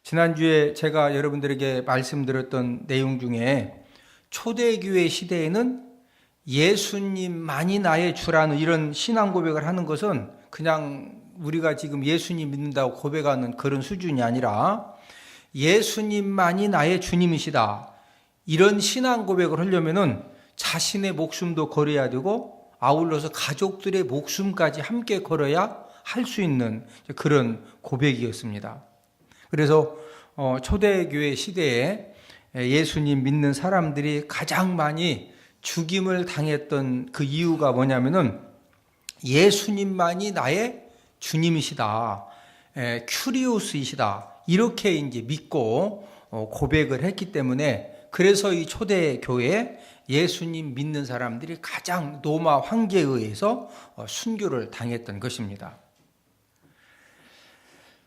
지난주에 제가 여러분들에게 말씀드렸던 내용 중에 초대교회 시대에는 예수님만이 나의 주라는 이런 신앙 고백을 하는 것은 그냥 우리가 지금 예수님 믿는다고 고백하는 그런 수준이 아니라 예수님만이 나의 주님이시다. 이런 신앙 고백을 하려면은 자신의 목숨도 걸어야 되고 아울러서 가족들의 목숨까지 함께 걸어야 할 수 있는 그런 고백이었습니다. 그래서 초대교회 시대에 예수님 믿는 사람들이 가장 많이 죽임을 당했던 그 이유가 뭐냐면은 예수님만이 나의 주님이시다, 큐리오스이시다 이렇게 이제 믿고 고백을 했기 때문에 그래서 이 초대교회에 예수님 믿는 사람들이 가장 로마 황제에 의해서 순교를 당했던 것입니다.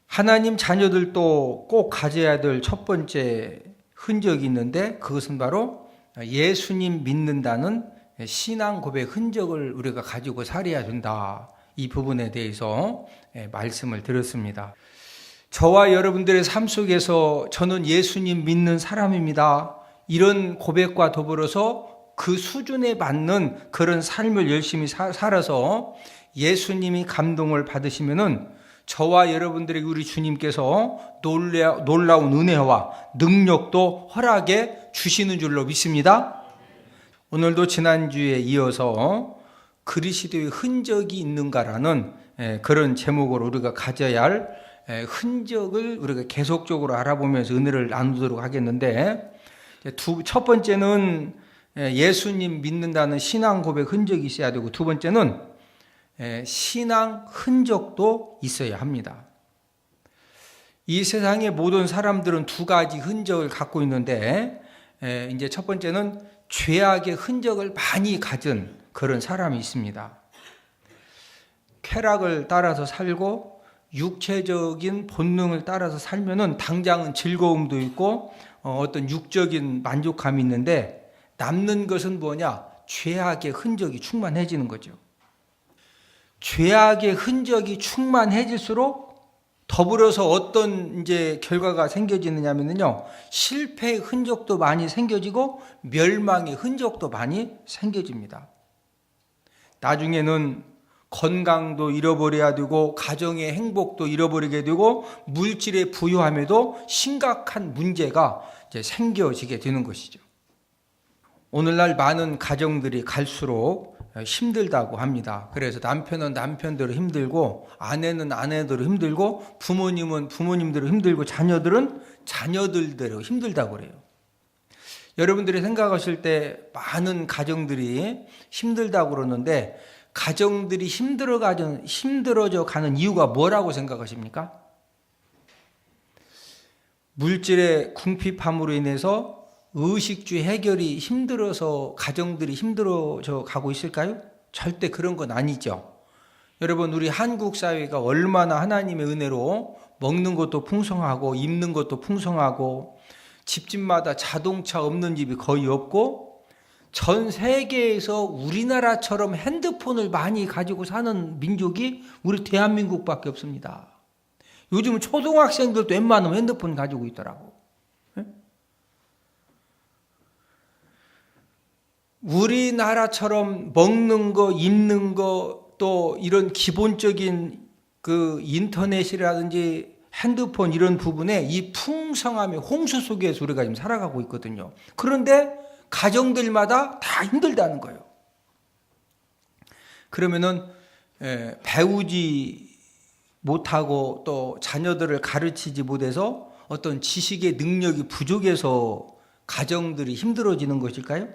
하나님 자녀들도 꼭 가져야 될 첫 번째 흔적이 있는데 그것은 바로 예수님 믿는다는 신앙 고백 흔적을 우리가 가지고 살아야 된다. 이 부분에 대해서 말씀을 드렸습니다. 저와 여러분들의 삶 속에서 저는 예수님 믿는 사람입니다. 이런 고백과 더불어서 그 수준에 맞는 그런 삶을 열심히 살아서 예수님이 감동을 받으시면은 저와 여러분들에게 우리 주님께서 놀라운 은혜와 능력도 허락해 주시는 줄로 믿습니다. 오늘도 지난주에 이어서 그리스도의 흔적이 있는가라는 그런 제목으로 우리가 가져야 할 흔적을 우리가 계속적으로 알아보면서 은혜를 나누도록 하겠는데, 첫 번째는 예수님 믿는다는 신앙 고백 흔적이 있어야 되고, 두 번째는 신앙 흔적도 있어야 합니다. 이 세상의 모든 사람들은 두 가지 흔적을 갖고 있는데, 이제 첫 번째는 죄악의 흔적을 많이 가진 그런 사람이 있습니다. 쾌락을 따라서 살고 육체적인 본능을 따라서 살면은 당장은 즐거움도 있고 어떤 육적인 만족감이 있는데 남는 것은 뭐냐? 죄악의 흔적이 충만해지는 거죠. 죄악의 흔적이 충만해질수록 더불어서 어떤 이제 결과가 생겨지느냐면요, 실패의 흔적도 많이 생겨지고 멸망의 흔적도 많이 생겨집니다. 나중에는 건강도 잃어버려야 되고 가정의 행복도 잃어버리게 되고 물질의 부유함에도 심각한 문제가 이제 생겨지게 되는 것이죠. 오늘날 많은 가정들이 갈수록 힘들다고 합니다. 그래서 남편은 남편대로 힘들고 아내는 아내대로 힘들고 부모님은 부모님대로 힘들고 자녀들은 자녀들대로 힘들다고 그래요. 여러분들이 생각하실 때 많은 가정들이 힘들다고 그러는데 가정들이 힘들어져 가는 이유가 뭐라고 생각하십니까? 물질의 궁핍함으로 인해서 의식주 해결이 힘들어서 가정들이 힘들어져 가고 있을까요? 절대 그런 건 아니죠. 여러분, 우리 한국 사회가 얼마나 하나님의 은혜로 먹는 것도 풍성하고 입는 것도 풍성하고 집집마다 자동차 없는 집이 거의 없고 전 세계에서 우리나라처럼 핸드폰을 많이 가지고 사는 민족이 우리 대한민국밖에 없습니다. 요즘은 초등학생들도 웬만하면 핸드폰 가지고 있더라고. 우리나라처럼 먹는 거, 입는 거, 또 이런 기본적인 그 인터넷이라든지 핸드폰 이런 부분에 이 풍성함의 홍수 속에서 우리가 지금 살아가고 있거든요. 그런데 가정들마다 다 힘들다는 거예요. 그러면은 배우지 못하고 또 자녀들을 가르치지 못해서 어떤 지식의 능력이 부족해서 가정들이 힘들어지는 것일까요?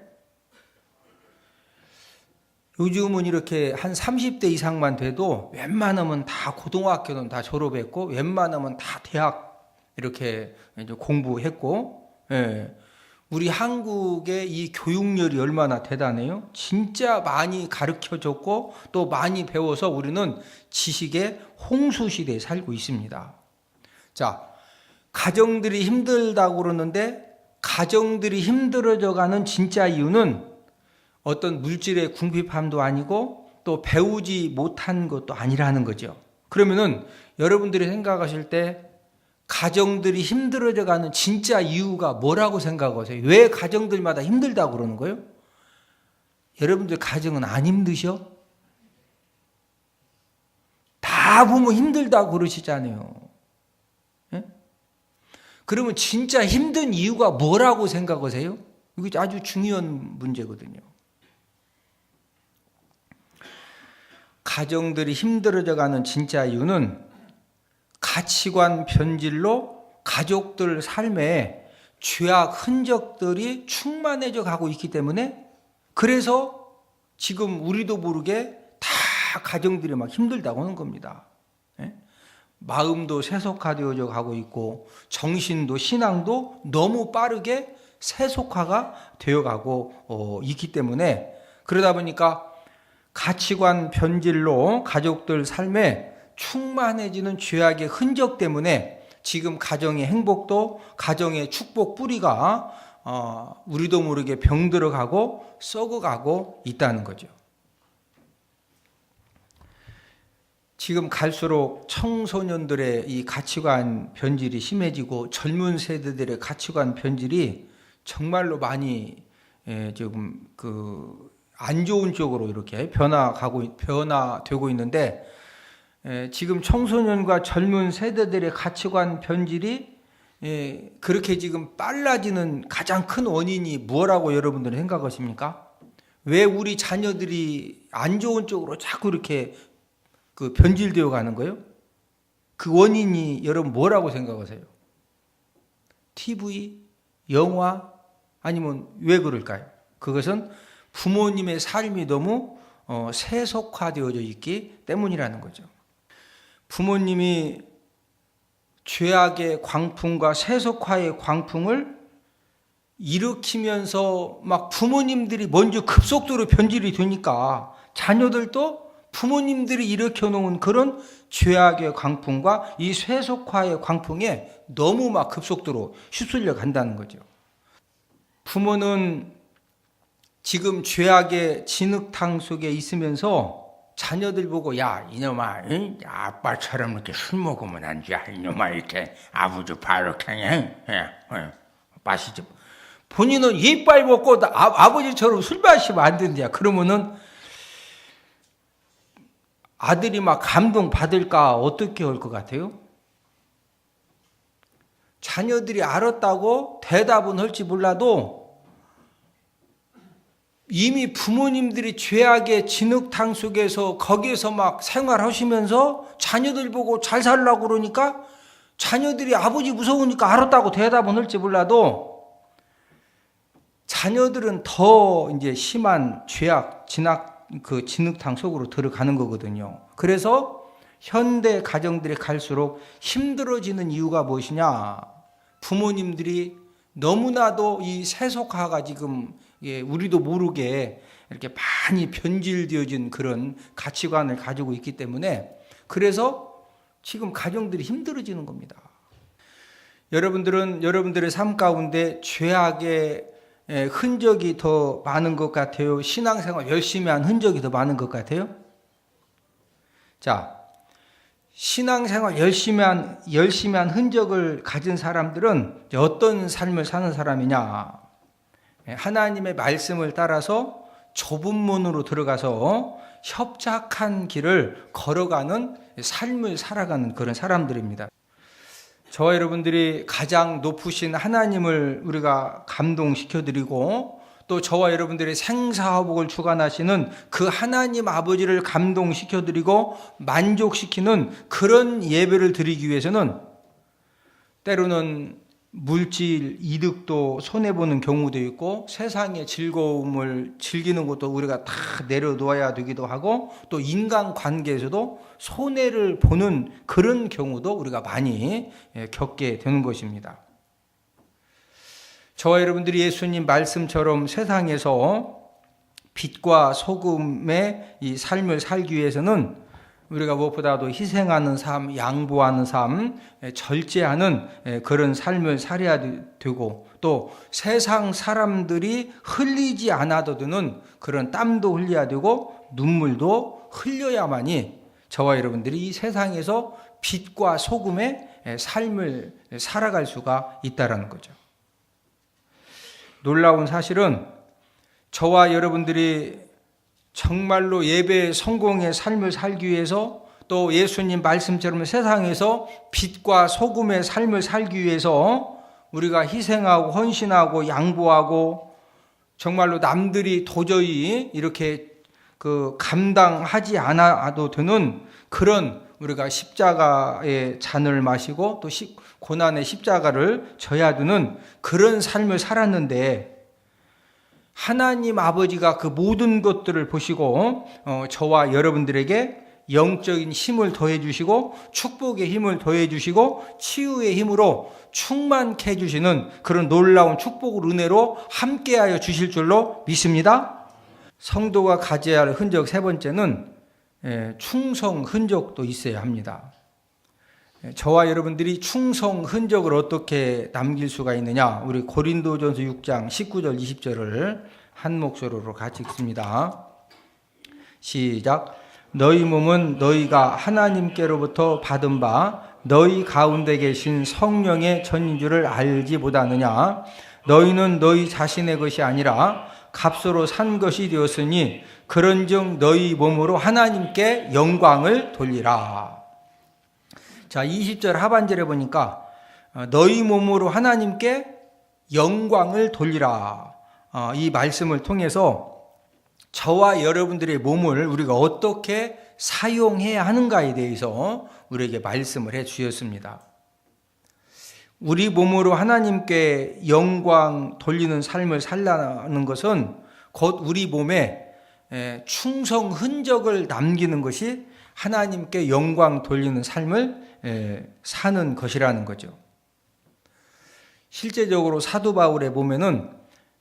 요즘은 이렇게 한 30대 이상만 돼도 웬만하면 다 고등학교는 다 졸업했고 웬만하면 다 대학 이렇게 공부했고, 우리 한국의 이 교육열이 얼마나 대단해요. 진짜 많이 가르쳐줬고 또 많이 배워서 우리는 지식의 홍수 시대에 살고 있습니다. 자, 가정들이 힘들다고 그러는데 가정들이 힘들어져 가는 진짜 이유는 어떤 물질의 궁핍함도 아니고 또 배우지 못한 것도 아니라는 거죠. 그러면은 여러분들이 생각하실 때 가정들이 힘들어져 가는 진짜 이유가 뭐라고 생각하세요? 왜 가정들마다 힘들다고 그러는 거예요? 여러분들 가정은 안 힘드셔? 다 보면 힘들다고 그러시잖아요. 예? 그러면 진짜 힘든 이유가 뭐라고 생각하세요? 이게 아주 중요한 문제거든요. 가정들이 힘들어져 가는 진짜 이유는 가치관 변질로 가족들 삶에 죄악 흔적들이 충만해져 가고 있기 때문에, 그래서 지금 우리도 모르게 다 가정들이 막 힘들다고 하는 겁니다. 예? 마음도 세속화되어져 가고 있고 정신도 신앙도 너무 빠르게 세속화가 되어가고 있기 때문에, 그러다 보니까 가치관 변질로 가족들 삶에 충만해지는 죄악의 흔적 때문에 지금 가정의 행복도 가정의 축복 뿌리가 우리도 모르게 병들어가고 썩어가고 있다는 거죠. 지금 갈수록 청소년들의 이 가치관 변질이 심해지고 젊은 세대들의 가치관 변질이 정말로 많이 지금 안 좋은 쪽으로 이렇게 변화되고 있는데, 지금 청소년과 젊은 세대들의 가치관 변질이 그렇게 지금 빨라지는 가장 큰 원인이 뭐라고 여러분들은 생각하십니까? 왜 우리 자녀들이 안 좋은 쪽으로 자꾸 이렇게 변질되어 가는 거예요? 그 원인이 여러분 뭐라고 생각하세요? TV, 영화, 아니면 왜 그럴까요? 그것은 부모님의 삶이 너무 세속화되어져 있기 때문이라는 거죠. 부모님이 죄악의 광풍과 세속화의 광풍을 일으키면서 막 부모님들이 먼저 급속도로 변질이 되니까 자녀들도 부모님들이 일으켜놓은 그런 죄악의 광풍과 이 세속화의 광풍에 너무 막 급속도로 휩쓸려 간다는 거죠. 부모는 지금 죄악의 진흙탕 속에 있으면서 자녀들 보고, 야, 이놈아, 응? 아빠처럼 이렇게 술 먹으면 안 돼. 이놈아, 이렇게 아버지 바르게 마시지. 본인은 이빨 먹고 아버지처럼 술 마시면 안 된다. 그러면은 아들이 막 감동 받을까 어떻게 할 것 같아요? 자녀들이 알았다고 대답은 할지 몰라도 이미 부모님들이 죄악의 진흙탕 속에서 거기에서 막 생활하시면서 자녀들 보고 잘 살라고 그러니까 자녀들이 아버지 무서우니까 알았다고 대답은 할지 몰라도 자녀들은 더 이제 심한 죄악, 진흙탕 속으로 들어가는 거거든요. 그래서 현대 가정들이 갈수록 힘들어지는 이유가 무엇이냐? 부모님들이 너무나도 이 세속화가 지금 우리도 모르게 이렇게 많이 변질되어진 그런 가치관을 가지고 있기 때문에, 그래서 지금 가정들이 힘들어지는 겁니다. 여러분들은 여러분들의 삶 가운데 죄악의 흔적이 더 많은 것 같아요? 신앙생활 열심히 한 흔적이 더 많은 것 같아요? 자, 신앙생활 열심히 한 흔적을 가진 사람들은 어떤 삶을 사는 사람이냐? 하나님의 말씀을 따라서 좁은 문으로 들어가서 협착한 길을 걸어가는 삶을 살아가는 그런 사람들입니다. 저와 여러분들이 가장 높으신 하나님을 우리가 감동시켜드리고, 또 저와 여러분들의 생사화복을 주관하시는 그 하나님 아버지를 감동시켜드리고 만족시키는 그런 예배를 드리기 위해서는 때로는 물질 이득도 손해보는 경우도 있고, 세상의 즐거움을 즐기는 것도 우리가 다 내려놓아야 되기도 하고, 또 인간관계에서도 손해를 보는 그런 경우도 우리가 많이 겪게 되는 것입니다. 저와 여러분들이 예수님 말씀처럼 세상에서 빛과 소금의 이 삶을 살기 위해서는 우리가 무엇보다도 희생하는 삶, 양보하는 삶, 절제하는 그런 삶을 살아야 되고, 또 세상 사람들이 흘리지 않아도 되는 그런 땀도 흘려야 되고 눈물도 흘려야만이 저와 여러분들이 이 세상에서 빛과 소금의 삶을 살아갈 수가 있다라는 거죠. 놀라운 사실은 저와 여러분들이 정말로 예배 성공의 삶을 살기 위해서, 또 예수님 말씀처럼 세상에서 빛과 소금의 삶을 살기 위해서 우리가 희생하고 헌신하고 양보하고 정말로 남들이 도저히 이렇게 감당하지 않아도 되는 그런, 우리가 십자가의 잔을 마시고 또 고난의 십자가를 져야 되는 그런 삶을 살았는데, 하나님 아버지가 그 모든 것들을 보시고 저와 여러분들에게 영적인 힘을 더해 주시고 축복의 힘을 더해 주시고 치유의 힘으로 충만케 해주시는 그런 놀라운 축복을 은혜로 함께하여 주실 줄로 믿습니다. 성도가 가져야 할 흔적 세 번째는 충성 흔적도 있어야 합니다. 저와 여러분들이 충성 흔적을 어떻게 남길 수가 있느냐, 우리 고린도전서 6장 19절 20절을 한 목소리로 같이 읽습니다. 시작. 너희 몸은 너희가 하나님께로부터 받은 바 너희 가운데 계신 성령의 전인 줄을 알지 못하느냐. 너희는 너희 자신의 것이 아니라 값으로 산 것이 되었으니 그런즉 너희 몸으로 하나님께 영광을 돌리라. 자, 20절 하반절에 보니까 너희 몸으로 하나님께 영광을 돌리라. 이 말씀을 통해서 저와 여러분들의 몸을 우리가 어떻게 사용해야 하는가에 대해서 우리에게 말씀을 해 주셨습니다. 우리 몸으로 하나님께 영광 돌리는 삶을 살라는 것은 곧 우리 몸에 충성 흔적을 남기는 것이 하나님께 영광 돌리는 삶을 사는 것이라는 거죠. 실제적으로 사도 바울의 몸에는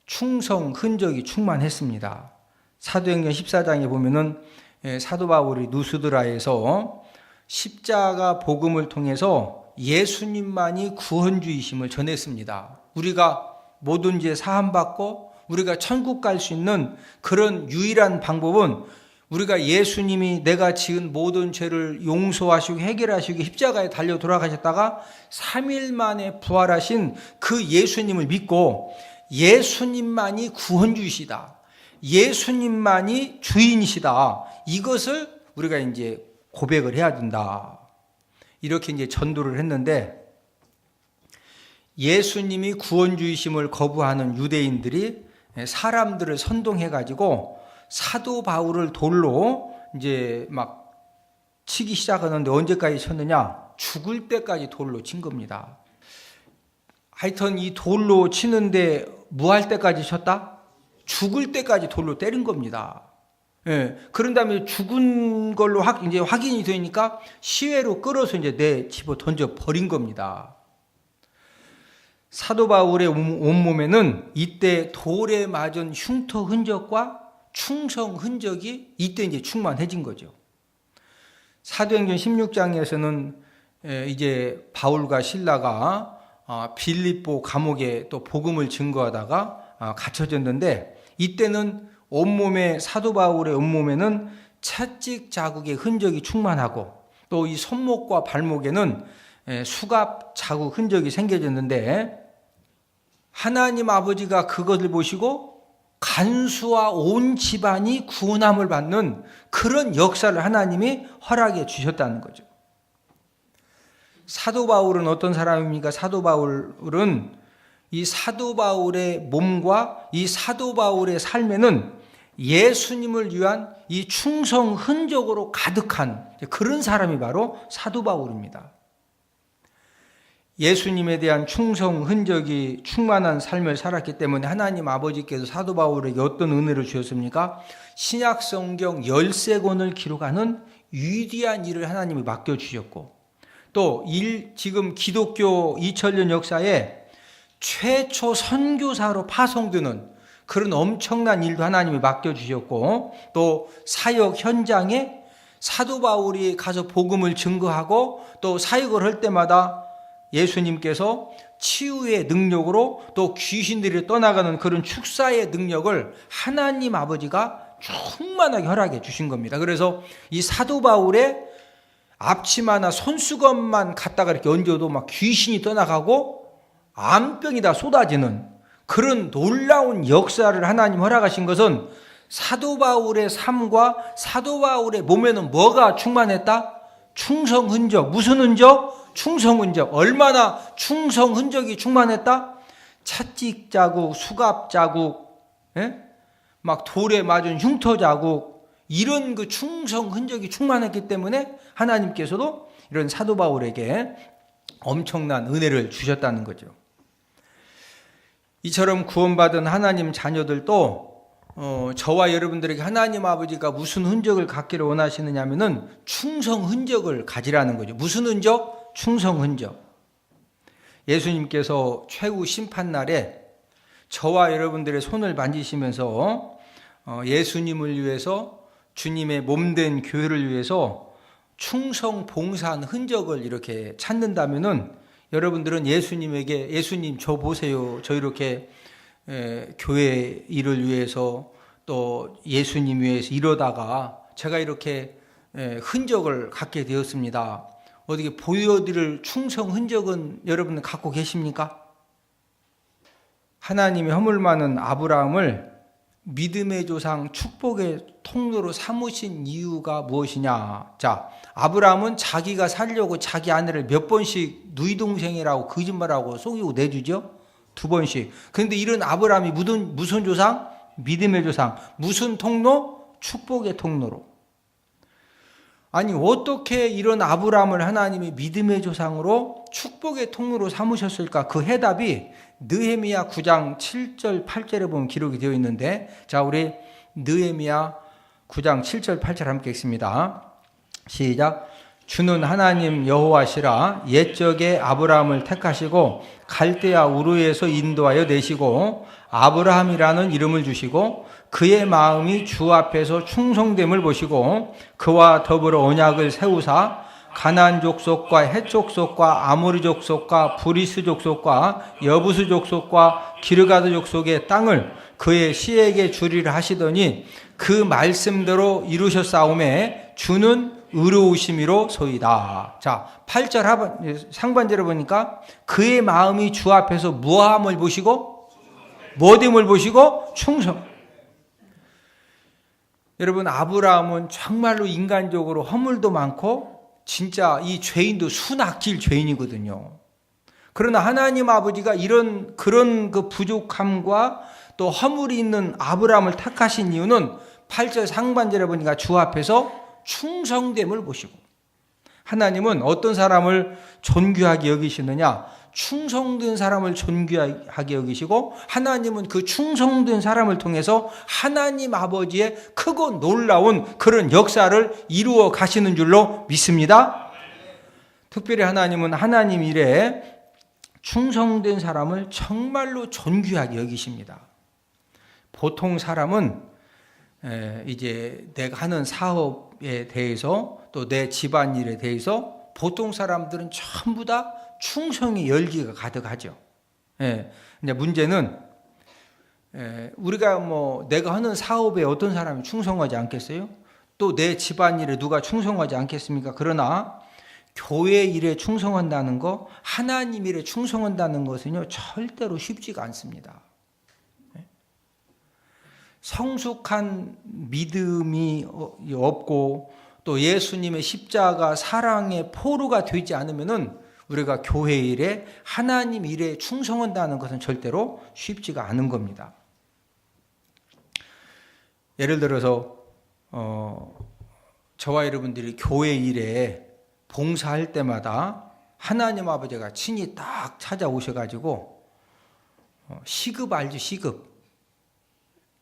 충성 흔적이 충만했습니다. 사도행전 14장에 보면은 사도 바울이 누스드라에서 십자가 복음을 통해서 예수님만이 구원주이심을 전했습니다. 우리가 모든 죄 사함받고 우리가 천국 갈 수 있는 그런 유일한 방법은 우리가 예수님이 내가 지은 모든 죄를 용서하시고 해결하시고 십자가에 달려 돌아가셨다가 3일 만에 부활하신 그 예수님을 믿고 예수님만이 구원주이시다, 예수님만이 주인이시다, 이것을 우리가 이제 고백을 해야 된다. 이렇게 이제 전도를 했는데, 예수님이 구원주이심을 거부하는 유대인들이 사람들을 선동해가지고 사도 바울을 돌로 이제 막 치기 시작하는데, 언제까지 쳤느냐? 죽을 때까지 돌로 친 겁니다. 하여튼 이 돌로 치는데 뭐 할 때까지 쳤다? 죽을 때까지 돌로 때린 겁니다. 예. 그런 다음에 죽은 걸로 이제 확인이 되니까 시외로 끌어서 이제 집어 던져 버린 겁니다. 사도 바울의 온몸에는 이때 돌에 맞은 흉터 흔적과 충성 흔적이 이때 이제 충만해진 거죠. 사도행전 16장에서는 이제 바울과 실라가 빌립보 감옥에 또 복음을 증거하다가 갇혀졌는데, 이때는 온몸에, 사도 바울의 온몸에는 채찍 자국의 흔적이 충만하고 또 이 손목과 발목에는 수갑 자국 흔적이 생겨졌는데, 하나님 아버지가 그것을 보시고 간수와 온 집안이 구원함을 받는 그런 역사를 하나님이 허락해 주셨다는 거죠. 사도 바울은 어떤 사람입니까? 사도 바울은 이 사도 바울의 몸과 이 사도 바울의 삶에는 예수님을 위한 이 충성 흔적으로 가득한 그런 사람이 바로 사도 바울입니다. 예수님에 대한 충성 흔적이 충만한 삶을 살았기 때문에 하나님 아버지께서 사도 바울에게 어떤 은혜를 주셨습니까? 신약 성경 13권을 기록하는 위대한 일을 하나님이 맡겨주셨고, 또 지금 기독교 2000년 역사에 최초 선교사로 파송되는 그런 엄청난 일도 하나님이 맡겨주셨고, 또 사역 현장에 사도 바울이 가서 복음을 증거하고 또 사역을 할 때마다 예수님께서 치유의 능력으로 또 귀신들이 떠나가는 그런 축사의 능력을 하나님 아버지가 충만하게 허락해 주신 겁니다. 그래서 이 사도 바울의 앞치마나 손수건만 갖다가 이렇게 얹어도 막 귀신이 떠나가고 암병이 다 쏟아지는 그런 놀라운 역사를 하나님 허락하신 것은 사도 바울의 삶과 사도 바울의 몸에는 뭐가 충만했다? 충성 흔적. 무슨 흔적? 충성 흔적. 얼마나 충성 흔적이 충만했다? 찻집 자국, 수갑 자국, 막 돌에 맞은 흉터 자국, 이런 그 충성 흔적이 충만했기 때문에 하나님께서도 이런 사도 바울에게 엄청난 은혜를 주셨다는 거죠. 이처럼 구원받은 하나님 자녀들도 저와 여러분들에게 하나님 아버지가 무슨 흔적을 갖기를 원하시느냐면은 충성 흔적을 가지라는 거죠. 무슨 흔적? 충성 흔적. 예수님께서 최후 심판날에 저와 여러분들의 손을 만지시면서 예수님을 위해서 주님의 몸된 교회를 위해서 충성 봉사한 흔적을 이렇게 찾는다면은 여러분들은 예수님에게 예수님 저 보세요. 저 이렇게 교회 일을 위해서 또 예수님 위해서 이러다가 제가 이렇게 흔적을 갖게 되었습니다. 어떻게 보여드릴 충성 흔적은 여러분 갖고 계십니까? 하나님이 허물 많은 아브라함을 믿음의 조상 축복의 통로로 삼으신 이유가 무엇이냐? 자, 아브라함은 자기가 살려고 자기 아내를 몇 번씩 누이 동생이라고 거짓말하고 속이고 내주죠? 2번씩. 그런데 이런 아브라함이 무슨 조상? 믿음의 조상. 무슨 통로? 축복의 통로로. 아니 어떻게 이런 아브라함을 하나님이 믿음의 조상으로 축복의 통로로 삼으셨을까? 그 해답이 느헤미야 9장 7절 8절에 보면 기록이 되어 있는데, 자 우리 느헤미야 9장 7절 8절 함께 읽습니다. 시작. 주는 하나님 여호와시라. 옛적에 아브라함을 택하시고 갈대아 우르에서 인도하여 내시고 아브라함이라는 이름을 주시고 그의 마음이 주 앞에서 충성됨을 보시고 그와 더불어 언약을 세우사 가나안 족속과 헷 족속과 아모리 족속과 브리스 족속과 여부스 족속과 기르가드 족속의 땅을 그의 시에게 주리라 하시더니 그 말씀대로 이루셨사오매 주는 의로우심이로 소이다. 자, 8절 상반절에 보니까 그의 마음이 주 앞에서 무함을 보시고 뭐됨을 보시고 충성. 여러분 아브라함은 정말로 인간적으로 허물도 많고 진짜 이 죄인도 순악질 죄인이거든요. 그러나 하나님 아버지가 그런 그 부족함과 또 허물이 있는 아브라함을 택하신 이유는 8절 상반절에 보니까 주 앞에서 충성됨을 보시고, 하나님은 어떤 사람을 존귀하게 여기시느냐? 충성된 사람을 존귀하게 여기시고 하나님은 그 충성된 사람을 통해서 하나님 아버지의 크고 놀라운 그런 역사를 이루어 가시는 줄로 믿습니다. 특별히 하나님은 하나님 일에 충성된 사람을 정말로 존귀하게 여기십니다. 보통 사람은 이제 내가 하는 사업에 대해서 또 내 집안일에 대해서 보통 사람들은 전부 다 충성의 열기가 가득하죠. 근데 문제는 우리가 내가 하는 사업에 어떤 사람이 충성하지 않겠어요? 또 내 집안일에 누가 충성하지 않겠습니까? 그러나 교회 일에 충성한다는 거, 하나님 일에 충성한다는 것은요 절대로 쉽지가 않습니다. 성숙한 믿음이 없고 또 예수님의 십자가 사랑의 포로가 되지 않으면은 우리가 교회 일에 하나님 일에 충성한다는 것은 절대로 쉽지가 않은 겁니다. 예를 들어서 저와 여러분들이 교회 일에 봉사할 때마다 하나님 아버지가 친히 딱 찾아오셔가지고 시급 알죠? 시급.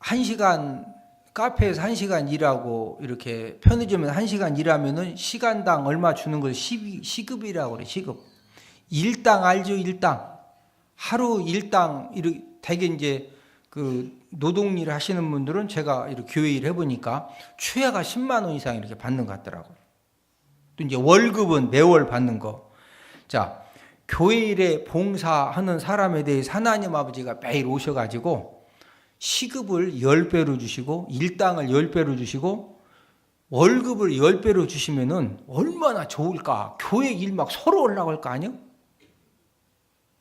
1시간 카페에서 1시간 일하고 이렇게 편의점에서 1시간 일하면은 시간당 얼마 주는 걸 시급이라고 그래. 시급. 일당 알죠? 일당. 하루 일당 이렇게 되게 이제 그 노동일 하시는 분들은 제가 이렇게 교회 일 해보니까 최하가 10만 원 이상 이렇게 받는 것 같더라고요. 또 이제 월급은 매월 받는 거. 자, 교회 일에 봉사하는 사람에 대해서 하나님 아버지가 매일 오셔가지고 시급을 10배로 주시고 일당을 10배로 주시고 월급을 10배로 주시면은 얼마나 좋을까? 교회 일 막 서로 올라갈 거 아니요?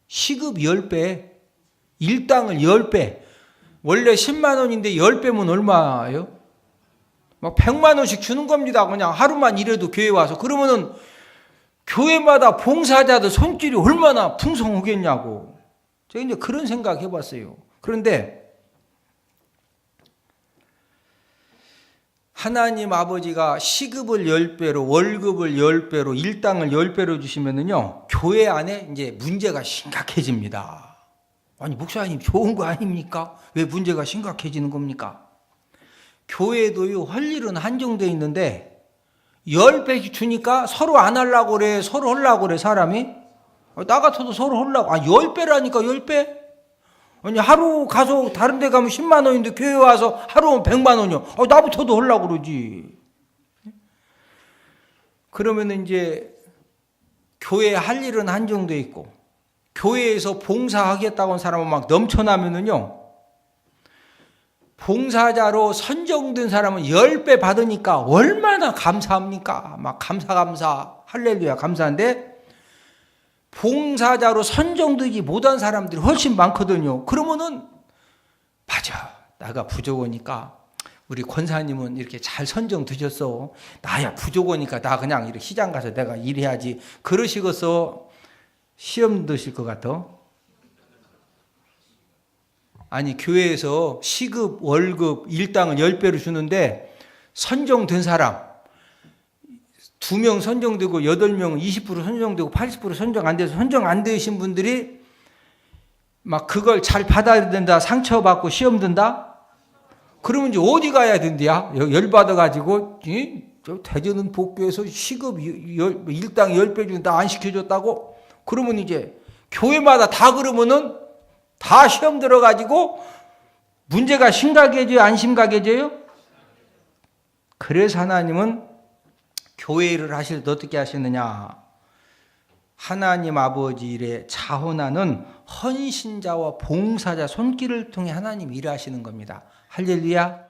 시급 10배, 일당을 10배. 원래 10만 원인데 10배면 얼마예요? 막 100만 원씩 주는 겁니다. 그냥 하루만 일해도 교회 와서. 그러면은 교회마다 봉사자들 손길이 얼마나 풍성하겠냐고. 제가 이제 그런 생각 해봤어요. 그런데 하나님 아버지가 시급을 10배로, 월급을 10배로, 일당을 10배로 주시면은요, 교회 안에 이제 문제가 심각해집니다. 아니, 목사님 좋은 거 아닙니까? 왜 문제가 심각해지는 겁니까? 교회도요, 할 일은 한정되어 있는데, 10배씩 주니까 서로 안 하려고 그래, 서로 하려고 그래, 사람이. 나 같아도 서로 하려고. 10배라니까, 10배? 아니, 하루 가서 다른 데 가면 10만 원인데 교회 와서 하루 오면 100만 원이요. 나부터도 하려고 그러지. 그러면 이제 교회 할 일은 한정되어 있고, 교회에서 봉사하겠다고 한 사람은 막 넘쳐나면은요, 봉사자로 선정된 사람은 10배 받으니까 얼마나 감사합니까? 막 감사, 할렐루야, 감사한데, 봉사자로 선정되지 못한 사람들이 훨씬 많거든요. 그러면은, 맞아, 나가 부족하니까 우리 권사님은 이렇게 잘 선정되셨어. 나야 부족하니까 나 그냥 이렇게 시장 가서 내가 일해야지. 그러시고서 시험 드실 것 같아. 아니, 교회에서 시급, 월급, 일당을 10배로 주는데 선정된 사람 2명 선정되고 8명 20% 선정되고 80% 선정 안 돼서 선정 안 되신 분들이 막 그걸 잘 받아야 된다, 상처받고 시험 든다? 그러면 이제 어디 가야 된대야? 열받아가지고, 대전은 복교에서 시급 일당 10배 준다 안 시켜줬다고? 그러면 이제 교회마다 다 그러면은 다 시험 들어가지고 문제가 심각해져요, 안 심각해져요? 그래서 하나님은 교회를 하실 때 어떻게 하시느냐? 하나님 아버지 일에 자원하는 헌신자와 봉사자 손길을 통해 하나님 일하시는 겁니다. 할렐루야.